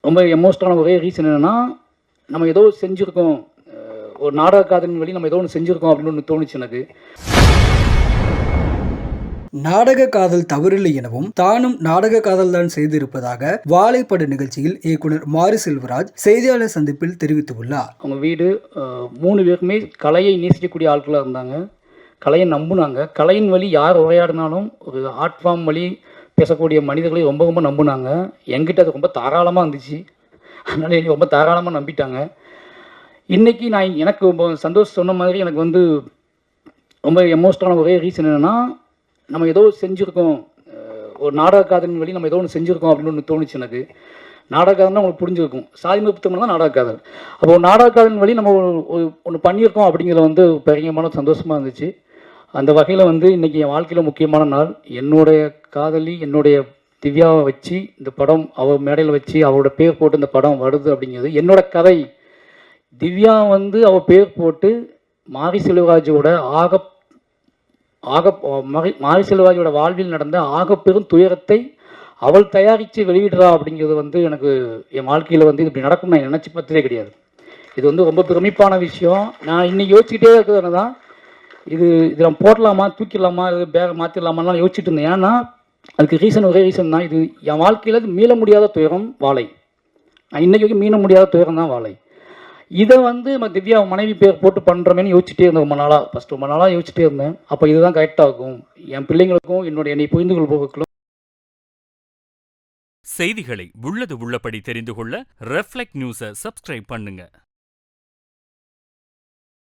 ரொம்ப எமோஷனலான ஒரே ரீசன் என்னென்னா, நம்ம ஏதோ செஞ்சுருக்கோம். ஒரு நாடக காதலின் வழி நம்ம ஏதோ ஒன்று செஞ்சுருக்கோம் அப்படின்னு ஒன்று தோணுச்சு எனக்கு. நாடக காதல் தவறில்லை எனவும் தானும் நாடக காதல் தான் செய்திருப்பதாக வாழைப்பட நிகழ்ச்சியில் இயக்குனர் மாரி செல்வராஜ் செய்தியாளர் சந்திப்பில் தெரிவித்துள்ளார். அவங்க வீடு 3 பேருக்குமே கலையை நேசிக்கக்கூடிய ஆட்களாக இருந்தாங்க. கலையை நம்புனாங்க. கலையின் வழி யார் உரையாடினாலும் ஒரு ஆர்ட் ஃபார்ம் வழி பேசக்கூடிய மனிதர்களை ரொம்ப ரொம்ப நம்புனாங்க. என்கிட்ட அது ரொம்ப தாராளமாக இருந்துச்சு. அதனால் என்னை ரொம்ப தாராளமாக நம்பிட்டாங்க. இன்றைக்கி எனக்கு ரொம்ப சந்தோஷம். சொன்ன மாதிரி எனக்கு வந்து ரொம்ப எமோஷனலான ஒரே ரீசன் என்னென்னா, நம்ம ஏதோ செஞ்சுருக்கோம். ஒரு நாடக காதலின் வழி நம்ம ஏதோ ஒன்று செஞ்சுருக்கோம் அப்படின்னு ஒன்று தோணுச்சு எனக்கு. நாடக காதல்னா உங்களுக்கு புரிஞ்சிருக்கும். சாதி மறுப்பு தான் நாடக காதல். அப்போ நாடக காதலின் வழி நம்ம ஒன்று பண்ணியிருக்கோம் அப்படிங்கிறது வந்து பயங்கரமான சந்தோஷமாக இருந்துச்சு. அந்த வகையில் வந்து இன்றைக்கி என் வாழ்க்கையில் முக்கியமான நாள். என்னுடைய காதலி என்னுடைய திவ்யாவை வச்சு இந்த படம் அவள் மேடையில் வச்சு அவளோட பேர் போட்டு இந்த படம் வருது அப்படிங்கிறது என்னோட கதை. திவ்யா வந்து அவள் பேர் போட்டு மாரி செல்வராஜோட மாரி செல்வராஜோட வாழ்வில் நடந்த ஆகப்பெரும் துயரத்தை அவள் தயாரித்து வெளியிடுறா அப்படிங்கிறது வந்து எனக்கு என் வாழ்க்கையில் வந்து இப்படி நடக்கும் நான் நினச்சி பார்த்ததே கிடையாது. இது வந்து ரொம்ப பெருமைப்பான விஷயம். நான் இன்னைக்கு யோசிச்சுட்டே இருக்கிறது தான், இது நம்ம போடலாமா, தூக்கிடலாமா, இது பேக மாற்றிடலாமான்னு யோசிச்சுட்டு இருந்தேன். ஏன்னா அதுக்கு ஒரே ரீசன் தான். இது என் வாழ்க்கையில் மீள முடியாத துயரம் வாழை. நான் இன்றைக்கி வரைக்கும் மீள முடியாத துயரம் தான் வாழை. இதை வந்து நம்ம திவ்யா மனைவி பேர் போட்டு பண்ணுறமேனு யோசிச்சுட்டே இருந்தேன். ரொம்ப நாளாக யோசிச்சுட்டே இருந்தேன். அப்போ இதுதான் கரெக்டாக இருக்கும் என் பிள்ளைங்களுக்கும் என்னை புரிந்து கொள்பவர்களும். செய்திகளை உள்ளது உள்ளபடி தெரிந்து கொள்ள ரெஃப்ளெக்ட் நியூஸை சப்ஸ்கிரைப் பண்ணுங்க.